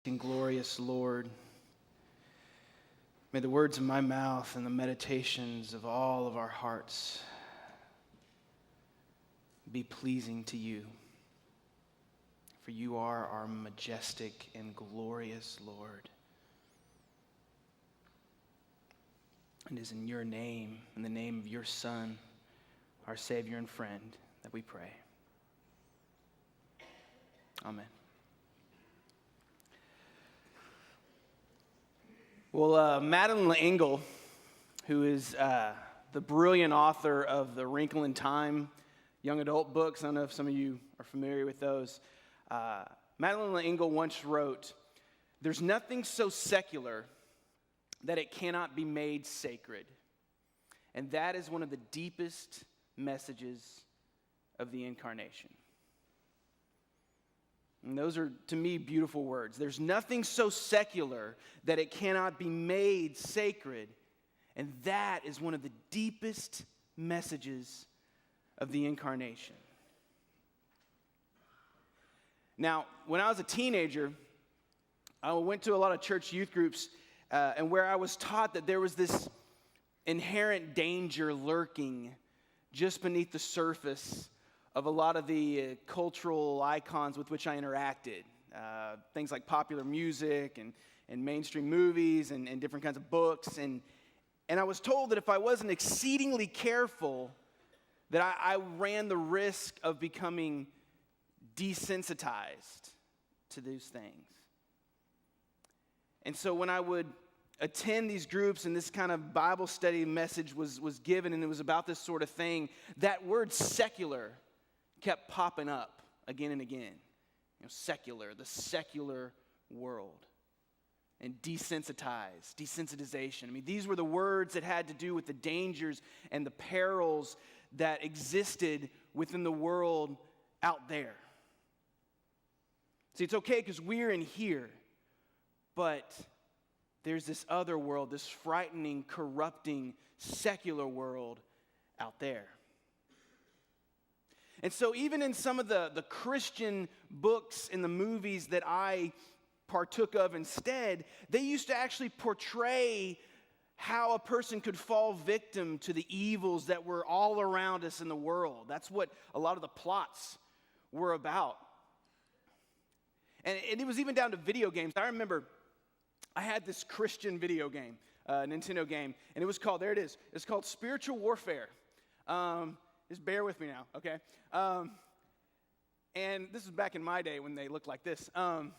And glorious Lord, may the words of my mouth and the meditations of all of our hearts be pleasing to you. For you are our majestic and glorious Lord. And it is in your name, in the name of your Son, our Savior and friend, that we pray. Amen. Well, Madeline L'Engle, who is the brilliant author of the Wrinkle in Time young adult books, I don't know if some of you are familiar with those. Madeline L'Engle once wrote, "There's nothing so secular that it cannot be made sacred." And that is one of the deepest messages of the incarnation. And those are, to me, beautiful words. There's nothing so secular that it cannot be made sacred. And that is one of the deepest messages of the incarnation. Now, when I was a teenager, I went to a lot of church youth groups, and where I was taught that there was this inherent danger lurking just beneath the surface of a lot of the cultural icons with which I interacted. Things like popular music and mainstream movies and different kinds of books. And I was told that if I wasn't exceedingly careful, that I ran the risk of becoming desensitized to those things. And so when I would attend these groups and this kind of Bible study message was given and it was about this sort of thing, that word secular kept popping up again and again. Secular, the secular world. And desensitization. I mean, these were the words that had to do with the dangers and the perils that existed within the world out there. See, it's okay because we're in here, but there's this other world, this frightening, corrupting, secular world out there. And so even in some of the Christian books and the movies that I partook of instead, they used to actually portray how a person could fall victim to the evils that were all around us in the world. That's what a lot of the plots were about. And it was even down to video games. I remember I had this Christian video game, Nintendo game, and it was called, there it is, it's called Spiritual Warfare. Just bear with me now, okay? And this was back in my day when they looked like this,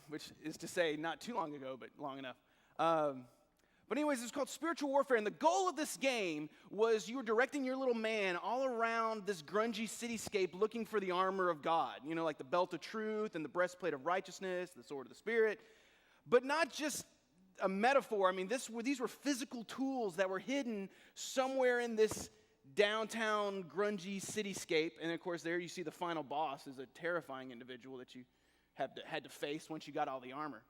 which is to say not too long ago, but long enough. But anyways, it's called Spiritual Warfare, and the goal of this game was you were directing your little man all around this grungy cityscape looking for the armor of God, like the belt of truth and the breastplate of righteousness, the sword of the Spirit, but not just a metaphor. I mean, these were physical tools that were hidden somewhere in this downtown grungy cityscape, and of course there you see the final boss is a terrifying individual that you had to face once you got all the armor.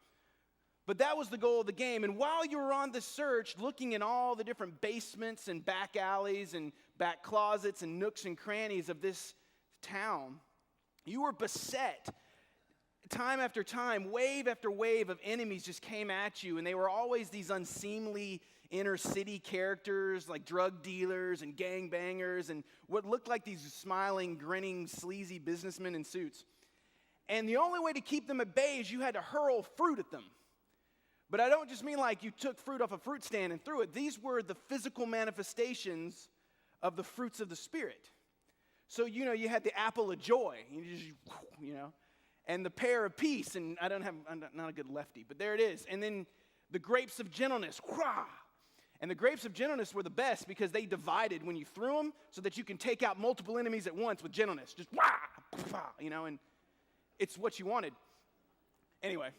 But that was the goal of the game, and while you were on the search, looking in all the different basements and back alleys and back closets and nooks and crannies of this town, you were beset. Time after time, wave after wave of enemies just came at you, and they were always these unseemly inner city characters like drug dealers and gangbangers and what looked like these smiling, grinning, sleazy businessmen in suits. And the only way to keep them at bay is you had to hurl fruit at them. But I don't just mean like you took fruit off a fruit stand and threw it. These were the physical manifestations of the fruits of the Spirit. So, you had the apple of joy, and the pear of peace, and I'm not a good lefty, but there it is. And then the grapes of gentleness, and the grapes of gentleness were the best because they divided when you threw them so that you can take out multiple enemies at once with gentleness. Just and it's what you wanted. Anyway,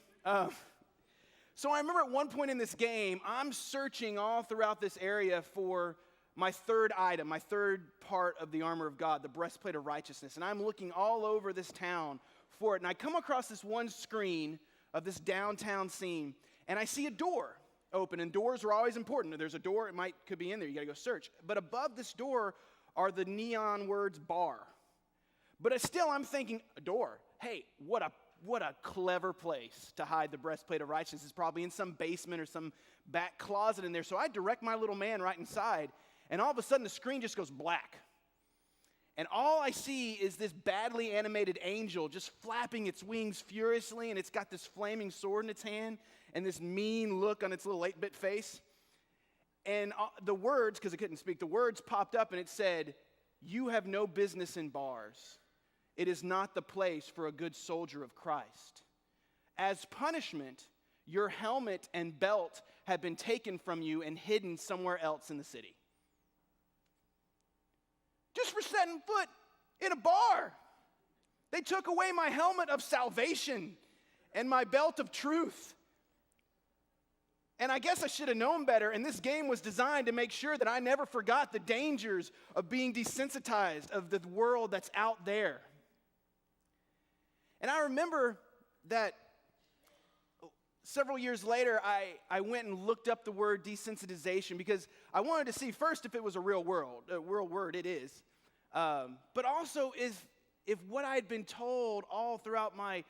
so I remember at one point in this game, I'm searching all throughout this area for my third item, my third part of the armor of God, the breastplate of righteousness. And I'm looking all over this town for it. And I come across this one screen of this downtown scene, and I see a door open. And doors are always important. There's a door, could be in there. You got to go search. But above this door are the neon words bar. But still, I'm thinking, a door. Hey, what what a clever place to hide the breastplate of righteousness. It's probably in some basement or some back closet in there. So I direct my little man right inside, and all of a sudden the screen just goes black. And all I see is this badly animated angel just flapping its wings furiously, and it's got this flaming sword in its hand and this mean look on its little 8-bit face. And the words, because it couldn't speak, the words popped up and it said, "You have no business in bars. It is not the place for a good soldier of Christ. As punishment, your helmet and belt have been taken from you and hidden somewhere else in the city." Just for setting foot in a bar. They took away my helmet of salvation and my belt of truth. And I guess I should have known better, and this game was designed to make sure that I never forgot the dangers of being desensitized of the world that's out there. And I remember that several years later, I went and looked up the word desensitization because I wanted to see first if it was a real word. It is. But also if what I had been told all throughout my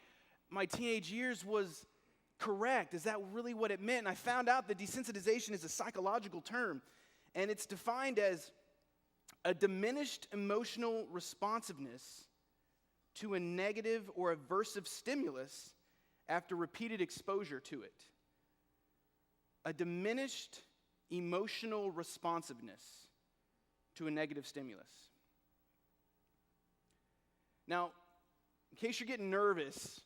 teenage years was correct. Is that really what it meant? And I found out that desensitization is a psychological term, and it's defined as a diminished emotional responsiveness to a negative or aversive stimulus after repeated exposure to it. A diminished emotional responsiveness to a negative stimulus. Now, in case you're getting nervous,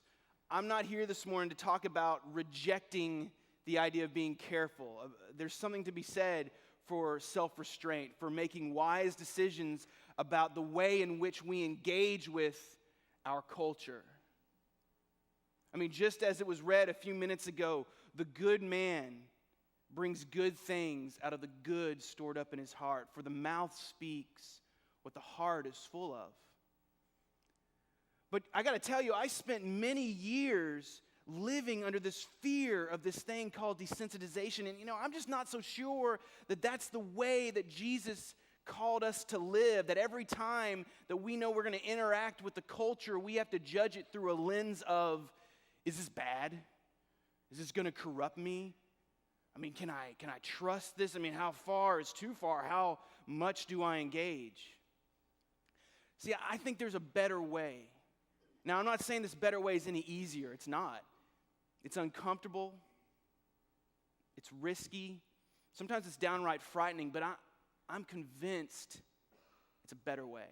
I'm not here this morning to talk about rejecting the idea of being careful. There's something to be said for self-restraint, for making wise decisions about the way in which we engage with our culture. I mean, just as it was read a few minutes ago, the good man brings good things out of the good stored up in his heart, for the mouth speaks what the heart is full of. But I got to tell you, I spent many years living under this fear of this thing called desensitization. And, I'm just not so sure that that's the way that Jesus called us to live, that every time that we know we're going to interact with the culture, we have to judge it through a lens of, is this bad? Is this going to corrupt me? I mean, can I trust this? I mean, how far is too far? How much do I engage? See, I think there's a better way. Now, I'm not saying this better way is any easier. It's not. It's uncomfortable. It's risky. Sometimes it's downright frightening, but I'm convinced it's a better way.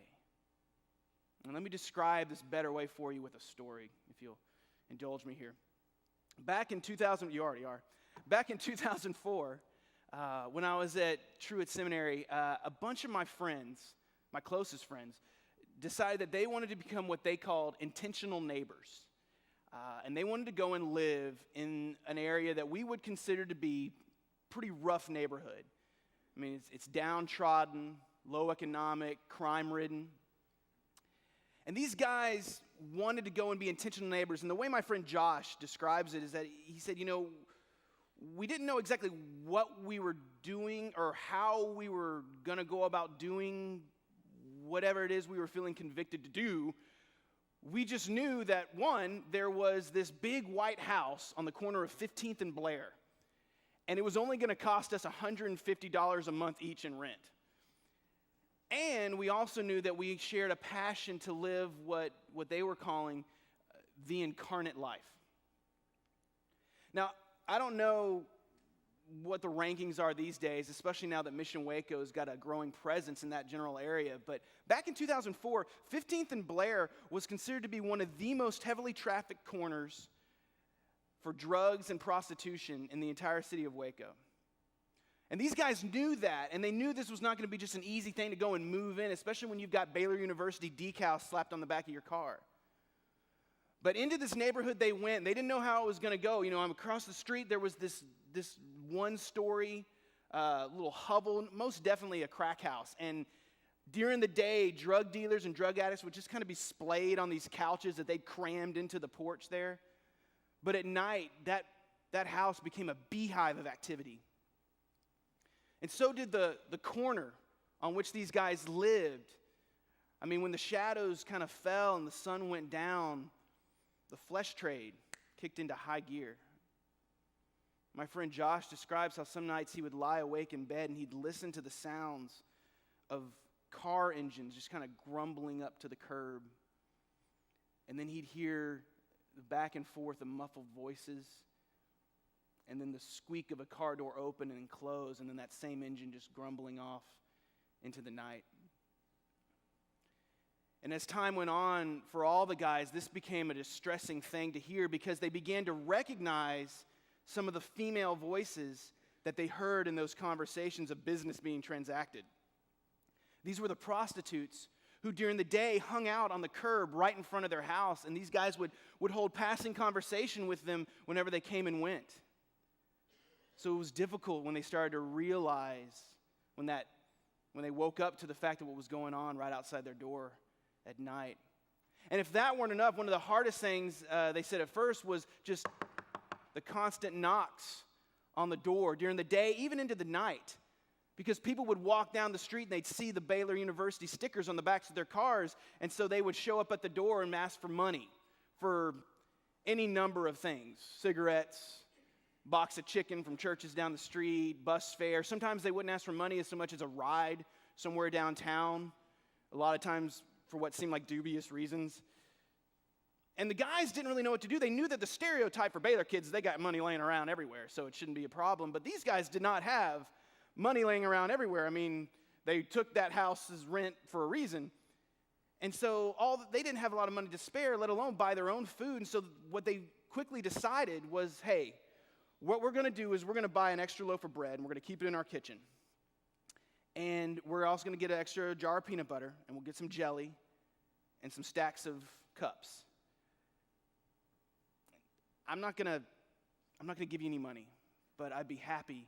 And let me describe this better way for you with a story, if you'll indulge me here. Back in 2004, when I was at Truett Seminary, a bunch of my friends, my closest friends, decided that they wanted to become what they called intentional neighbors. And they wanted to go and live in an area that we would consider to be pretty rough neighborhood. I mean, it's downtrodden, low economic, crime-ridden. And these guys wanted to go and be intentional neighbors. And the way my friend Josh describes it is that he said, we didn't know exactly what we were doing or how we were going to go about doing whatever it is we were feeling convicted to do. We just knew that, one, there was this big white house on the corner of 15th and Blair, and it was only going to cost us $150 a month each in rent. And we also knew that we shared a passion to live what they were calling the incarnate life. Now, I don't know what the rankings are these days, especially now that Mission Waco's got a growing presence in that general area. But back in 2004, 15th and Blair was considered to be one of the most heavily trafficked corners for drugs and prostitution in the entire city of Waco. And these guys knew that, and they knew this was not going to be just an easy thing to go and move in, especially when you've got Baylor University decals slapped on the back of your car. But into this neighborhood they went. They didn't know how it was going to go. Across the street there was this one-story little hovel, most definitely a crack house. And during the day, drug dealers and drug addicts would just kind of be splayed on these couches that they'd crammed into the porch there. But at night, that house became a beehive of activity. And so did the corner on which these guys lived. I mean, when the shadows kind of fell and the sun went down, the flesh trade kicked into high gear. My friend Josh describes how some nights he would lie awake in bed and he'd listen to the sounds of car engines just kind of grumbling up to the curb. And then he'd hear the back and forth of muffled voices, and then the squeak of a car door open and close, and then that same engine just grumbling off into the night. And as time went on, for all the guys, this became a distressing thing to hear because they began to recognize some of the female voices that they heard in those conversations of business being transacted. These were the prostitutes who during the day hung out on the curb right in front of their house, and these guys would hold passing conversation with them whenever they came and went. So it was difficult when they started to realize, when they woke up to the fact of what was going on right outside their door at night. And if that weren't enough, one of the hardest things they said at first was just the constant knocks on the door during the day, even into the night. Because people would walk down the street and they'd see the Baylor University stickers on the backs of their cars, and so they would show up at the door and ask for money for any number of things. Cigarettes, box of chicken from churches down the street, bus fare. Sometimes they wouldn't ask for money as so much as a ride somewhere downtown. A lot of times for what seemed like dubious reasons. And the guys didn't really know what to do. They knew that the stereotype for Baylor kids, they got money laying around everywhere, so it shouldn't be a problem. But these guys did not have money laying around everywhere. I mean, they took that house's rent for a reason. And so they didn't have a lot of money to spare, let alone buy their own food. And so what they quickly decided was, hey, what we're going to do is we're going to buy an extra loaf of bread, and we're going to keep it in our kitchen. And we're also going to get an extra jar of peanut butter, and we'll get some jelly and some stacks of cups. I'm not going to give you any money, but I'd be happy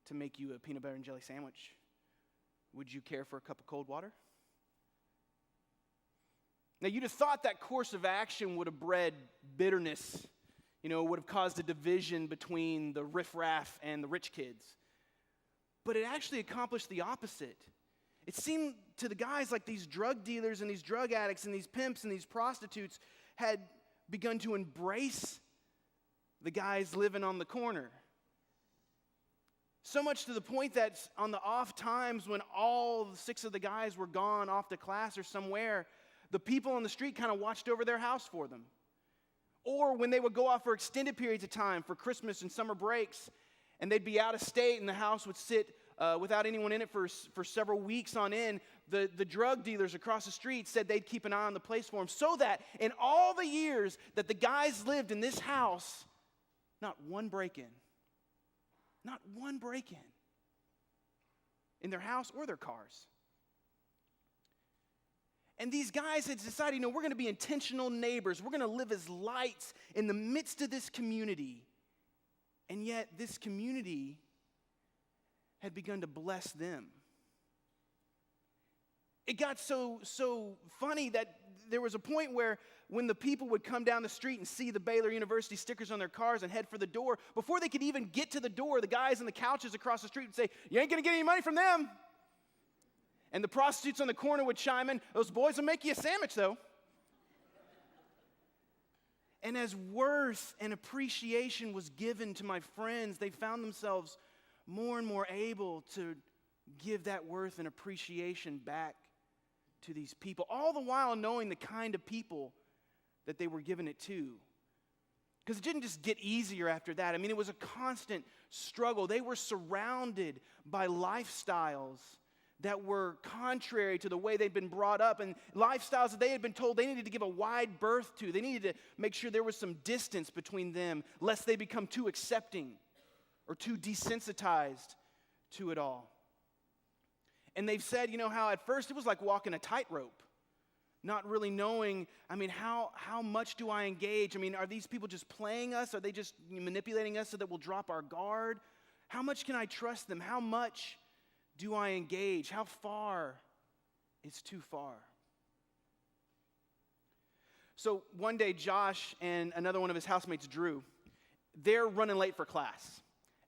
to make you a peanut butter and jelly sandwich. Would you care for a cup of cold water? Now, you'd have thought that course of action would have bred bitterness, would have caused a division between the riffraff and the rich kids. But it actually accomplished the opposite. It seemed to the guys like these drug dealers and these drug addicts and these pimps and these prostitutes had begun to embrace the guys living on the corner. So much to the point that on the off times when all 6 of the guys were gone off to class or somewhere, the people on the street kind of watched over their house for them. Or when they would go off for extended periods of time for Christmas and summer breaks, and they'd be out of state and the house would sit without anyone in it for several weeks on end, the drug dealers across the street said they'd keep an eye on the place for them, so that in all the years that the guys lived in this house, not one break-in in their house or their cars. And these guys had decided, we're going to be intentional neighbors. We're going to live as lights in the midst of this community. And yet this community had begun to bless them. It got so funny that there was a point where when the people would come down the street and see the Baylor University stickers on their cars and head for the door, before they could even get to the door, the guys on the couches across the street would say, "You ain't going to get any money from them." And the prostitutes on the corner would chime in, "Those boys will make you a sandwich, though." And as worth and appreciation was given to my friends, they found themselves more and more able to give that worth and appreciation back to these people, all the while knowing the kind of people that they were giving it to. Because it didn't just get easier after that. I mean, it was a constant struggle. They were surrounded by lifestyles that were contrary to the way they'd been brought up, and lifestyles that they had been told they needed to give a wide berth to. They needed to make sure there was some distance between them, lest they become too accepting or too desensitized to it all. And they've said, how at first it was like walking a tightrope, not really knowing, how much do I engage? Are these people just playing us? Are they just manipulating us so that we'll drop our guard? How much can I trust them? How much do I engage? How far is too far? So one day, Josh and another one of his housemates, Drew, they're running late for class.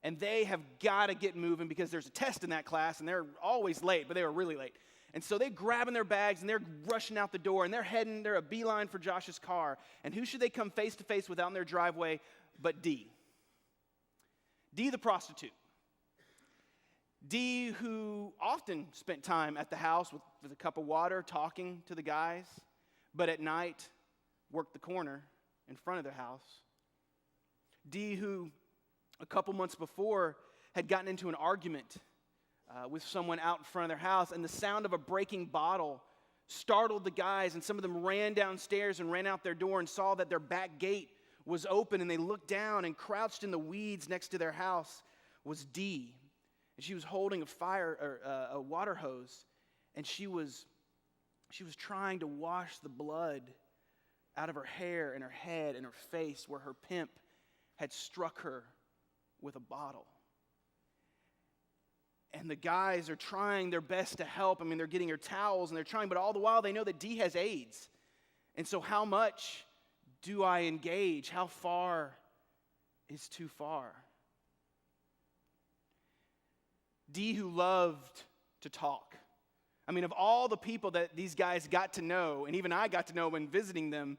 And they have got to get moving because there's a test in that class, and they're always late, but they were really late. And so they're grabbing their bags and they're rushing out the door and they're a beeline for Josh's car. And who should they come face to face with out in their driveway but Dee? Dee the prostitute. Dee who often spent time at the house with a cup of water talking to the guys, but at night worked the corner in front of their house. Dee who a couple months before had gotten into an argument with someone out in front of their house, and the sound of a breaking bottle startled the guys, and some of them ran downstairs and ran out their door and saw that their back gate was open, and they looked down, and crouched in the weeds next to their house was Dee. And she was holding a water hose, and she was trying to wash the blood out of her hair and her head and her face where her pimp had struck her with a bottle. And the guys are trying their best to help. I mean, they're getting her towels and they're trying, but all the while they know that Dee has AIDS. And so how much do I engage? How far is too far? Dee who loved to talk. I mean, of all the people that these guys got to know, and even I got to know when visiting them,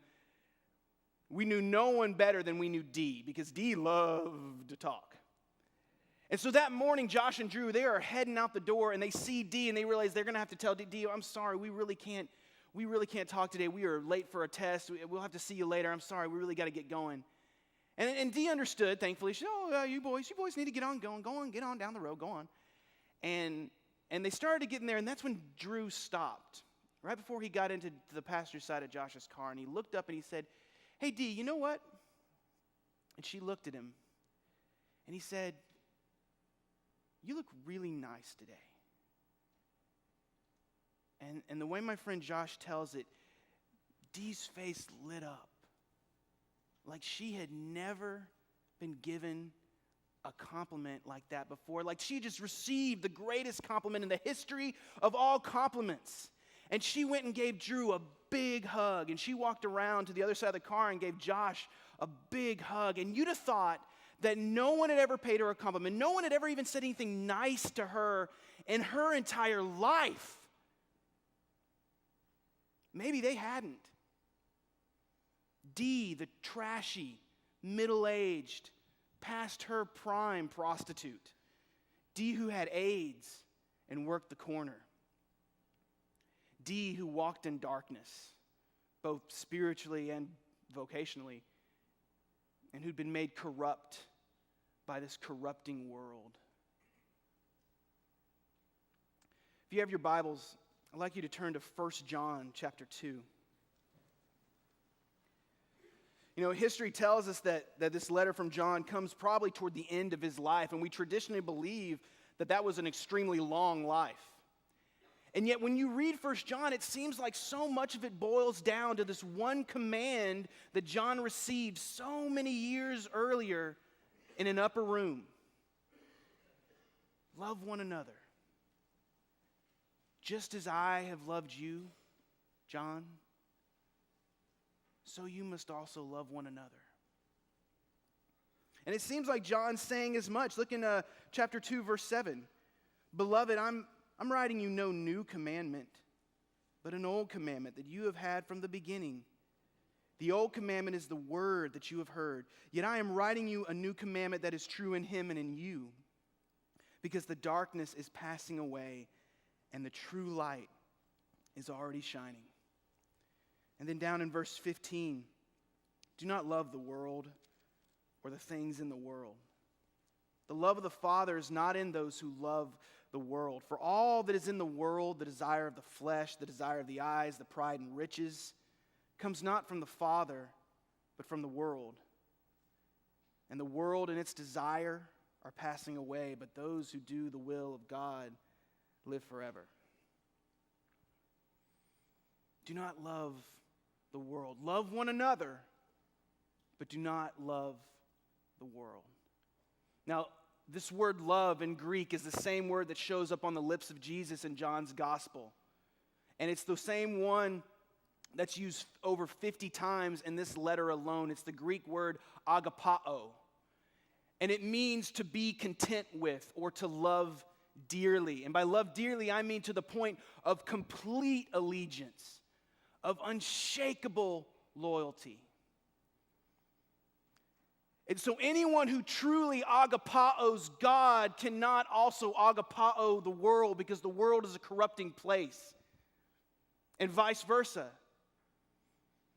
we knew no one better than we knew Dee, because Dee loved to talk. And so that morning, Josh and Drew, they are heading out the door, and they see Dee, and they realize they're going to have to tell Dee, I'm sorry, we really can't talk today. We are late for a test. We'll have to see you later. I'm sorry, we really got to get going. And Dee understood, thankfully. She said, you boys need to get on going. Go on, get on down the road, go on. And they started getting there, and that's when Drew stopped, right before he got into the passenger side of Josh's car, and he looked up and he said, hey, Dee, you know what? And she looked at him, and he said, you look really nice today. And the way my friend Josh tells it, Dee's face lit up like she had never been given a compliment like that before. Like she just received the greatest compliment in the history of all compliments. And she went and gave Drew a big hug. And she walked around to the other side of the car and gave Josh a big hug. And you'd have thought that no one had ever paid her a compliment. No one had ever even said anything nice to her in her entire life. Maybe they hadn't. Dee, the trashy, middle-aged, past her prime prostitute. Dee who had AIDS and worked the corner. Dee who walked in darkness, both spiritually and vocationally, and who'd been made corrupt by this corrupting world. If you have your Bibles, I'd like you to turn to 1 John chapter 2. You know, history tells us that this letter from John comes probably toward the end of his life, and we traditionally believe that was an extremely long life. And yet when you read 1 John, it seems like so much of it boils down to this one command that John received so many years earlier in an upper room. Love one another. Just as I have loved you, John, so you must also love one another. And it seems like John's saying as much. Look in chapter 2, verse 7. Beloved, I'm writing you no new commandment, but an old commandment that you have had from the beginning. The old commandment is the word that you have heard. Yet I am writing you a new commandment that is true in him and in you, because the darkness is passing away and the true light is already shining. And then down in verse 15, do not love the world or the things in the world. The love of the Father is not in those who love the world. For all that is in the world, the desire of the flesh, the desire of the eyes, the pride and riches, comes not from the Father, but from the world. And the world and its desire are passing away, but those who do the will of God live forever. Do not love the world. Love one another, but do not love the world. Now, this word love in Greek is the same word that shows up on the lips of Jesus in John's gospel. And it's the same one that's used over 50 times in this letter alone. It's the Greek word agapao. And it means to be content with or to love dearly. And by love dearly, I mean to the point of complete allegiance, of unshakable loyalty. And so anyone who truly agapaos God cannot also agapao the world, because the world is a corrupting place. And vice versa.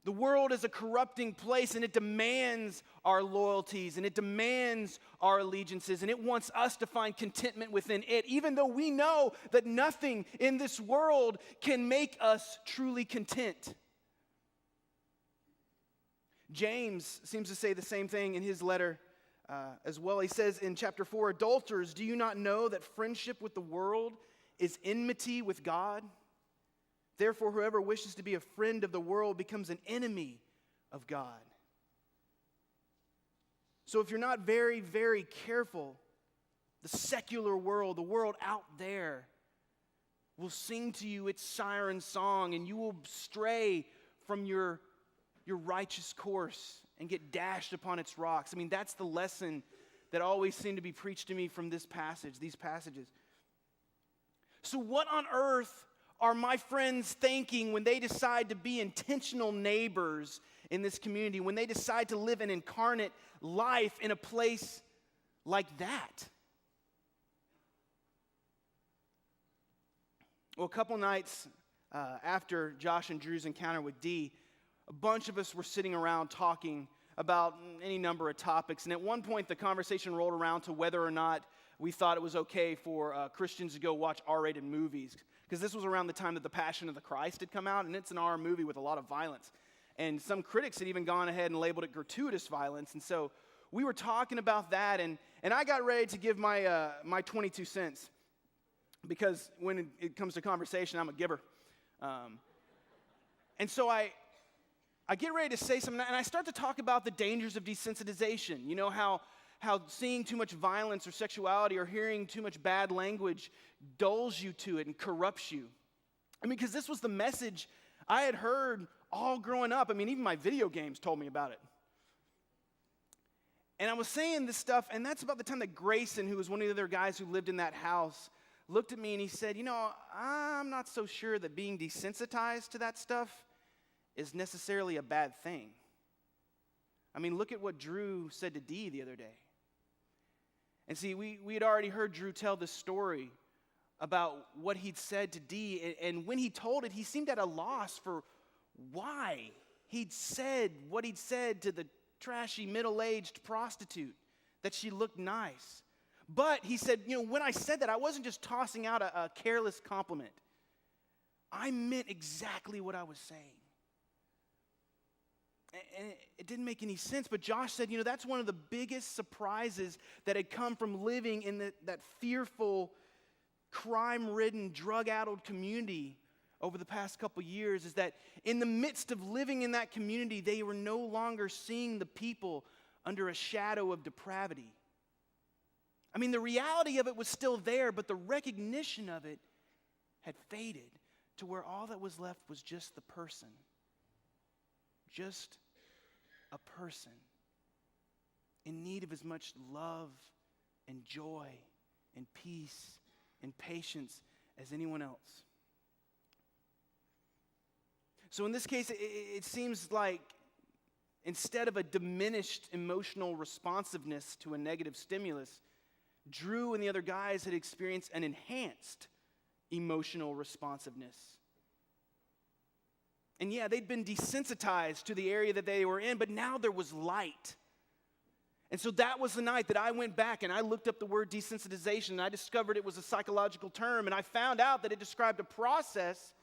The world is a corrupting place, and it demands our loyalties, and it demands our allegiances, and it wants us to find contentment within it, even though we know that nothing in this world can make us truly content. James seems to say the same thing in his letter as well. He says in chapter 4, "Adulterers, do you not know that friendship with the world is enmity with God? Therefore, whoever wishes to be a friend of the world becomes an enemy of God." So if you're not very, very careful, the secular world, the world out there, will sing to you its siren song, and you will stray from your righteous course and get dashed upon its rocks. I mean, that's the lesson that always seemed to be preached to me from this passage, these passages. So what on earth are my friends thinking when they decide to be intentional neighbors in this community, when they decide to live an incarnate life in a place like that? Well, a couple nights after Josh and Drew's encounter with Dee, a bunch of us were sitting around talking about any number of topics, and at one point the conversation rolled around to whether or not we thought it was okay for Christians to go watch R-rated movies, because this was around the time that The Passion of the Christ had come out, and it's an R movie with a lot of violence. And some critics had even gone ahead and labeled it gratuitous violence, and so we were talking about that, and I got ready to give my 22 cents, because when it comes to conversation, I'm a giver. And so I get ready to say something, and I start to talk about the dangers of desensitization. You know, how seeing too much violence or sexuality or hearing too much bad language dulls you to it and corrupts you. I mean, because this was the message I had heard all growing up. I mean, even my video games told me about it. And I was saying this stuff, and that's about the time that Grayson, who was one of the other guys who lived in that house, looked at me and he said, "You know, I'm not so sure that being desensitized to that stuff is necessarily a bad thing." I mean, look at what Drew said to Dee the other day. And see, we had already heard Drew tell this story about what he'd said to Dee, and when he told it, he seemed at a loss for why he'd said what he'd said to the trashy middle-aged prostitute, that she looked nice. But he said, you know, when I said that, I wasn't just tossing out a careless compliment. I meant exactly what I was saying. And it didn't make any sense, but Josh said, you know, that's one of the biggest surprises that had come from living in that fearful, crime-ridden, drug-addled community over the past couple years, is that in the midst of living in that community, they were no longer seeing the people under a shadow of depravity. I mean, the reality of it was still there, but the recognition of it had faded to where all that was left was just the person. Just a person in need of as much love and joy and peace and patience as anyone else. So in this case, it seems like instead of a diminished emotional responsiveness to a negative stimulus, Drew and the other guys had experienced an enhanced emotional responsiveness. And yeah, they'd been desensitized to the area that they were in, but now there was light. And so that was the night that I went back and I looked up the word desensitization, and I discovered it was a psychological term, and I found out that it described a process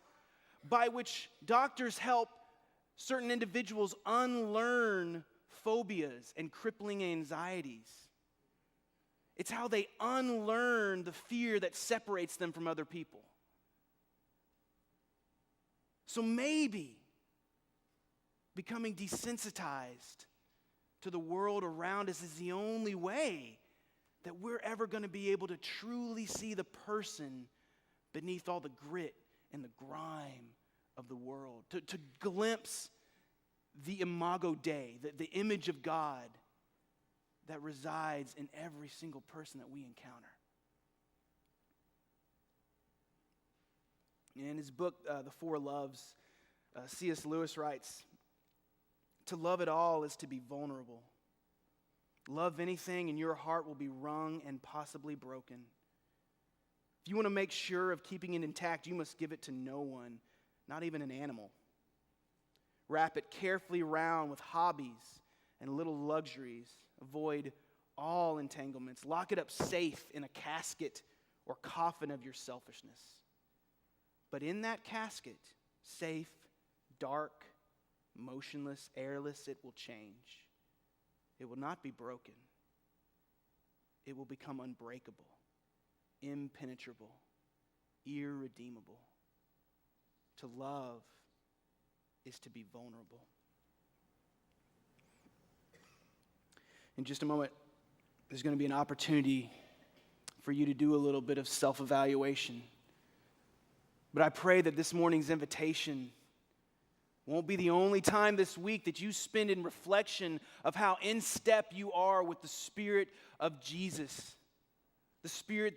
by which doctors help certain individuals unlearn phobias and crippling anxieties. It's how they unlearn the fear that separates them from other people. So maybe becoming desensitized to the world around us is the only way that we're ever going to be able to truly see the person beneath all the grit and the grime of the world. To glimpse the imago Dei, the image of God that resides in every single person that we encounter. In his book, The Four Loves, C.S. Lewis writes, "To love at all is to be vulnerable. Love anything and your heart will be wrung and possibly broken. If you want to make sure of keeping it intact, you must give it to no one, not even an animal. Wrap it carefully round with hobbies and little luxuries. Avoid all entanglements. Lock it up safe in a casket or coffin of your selfishness. But in that casket, safe, dark, motionless, airless, it will change. It will not be broken. It will become unbreakable, impenetrable, irredeemable. To love is to be vulnerable." In just a moment, there's going to be an opportunity for you to do a little bit of self-evaluation. But I pray that this morning's invitation won't be the only time this week that you spend in reflection of how in step you are with the Spirit of Jesus. The Spirit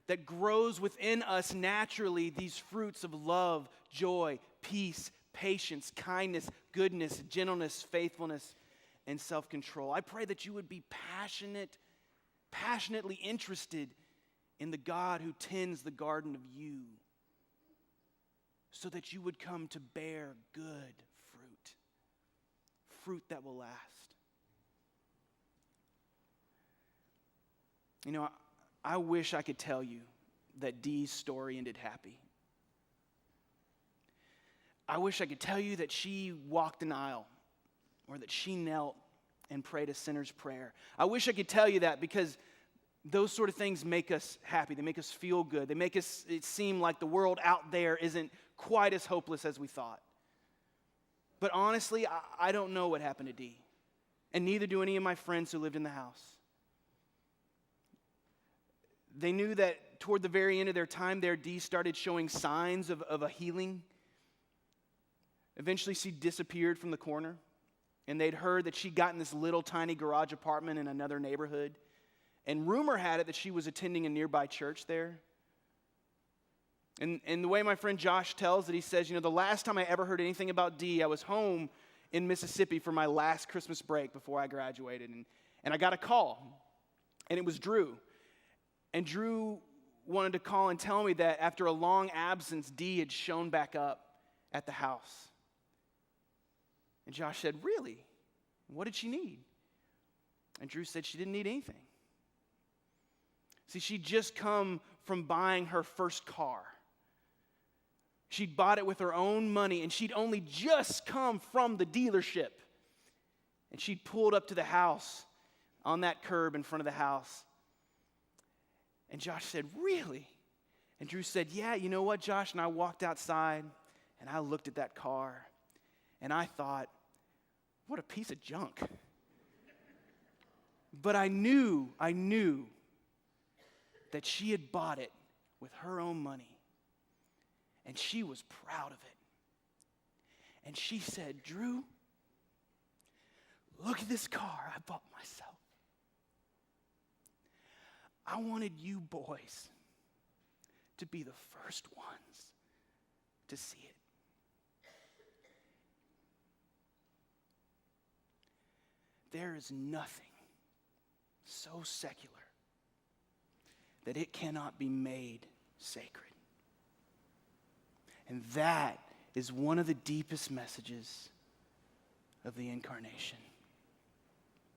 that grows within us naturally these fruits of love, joy, peace, patience, kindness, goodness, gentleness, faithfulness, and self-control. I pray that you would be passionately interested in the God who tends the garden of you, so that you would come to bear good fruit that will last. You know, I wish I could tell you that Dee's story ended happy. I wish I could tell you that she walked an aisle or that she knelt and prayed a sinner's prayer. I wish I could tell you that, because those sort of things make us happy. They make us feel good. They make it seem like the world out there isn't quite as hopeless as we thought. But honestly, I don't know what happened to Dee, and neither do any of my friends who lived in the house. They knew that toward the very end of their time there, Dee started showing signs of a healing. Eventually, she disappeared from the corner, and they'd heard that she'd gotten this little tiny garage apartment in another neighborhood. And rumor had it that she was attending a nearby church there. And the way my friend Josh tells it, he says, the last time I ever heard anything about Dee, I was home in Mississippi for my last Christmas break before I graduated. And I got a call, and it was Drew. And Drew wanted to call and tell me that after a long absence, Dee had shown back up at the house. And Josh said, "Really? What did she need?" And Drew said she didn't need anything. See, she'd just come from buying her first car. She'd bought it with her own money, and she'd only just come from the dealership. And she'd pulled up to the house on that curb in front of the house. And Josh said, "Really?" And Drew said, "Yeah, you know what, Josh?" And I walked outside, and I looked at that car, and I thought, what a piece of junk. But I knew that she had bought it with her own money, and she was proud of it. And she said, "Drew, look at this car I bought myself. I wanted you boys to be the first ones to see it." There is nothing so secular that it cannot be made sacred. And that is one of the deepest messages of the incarnation.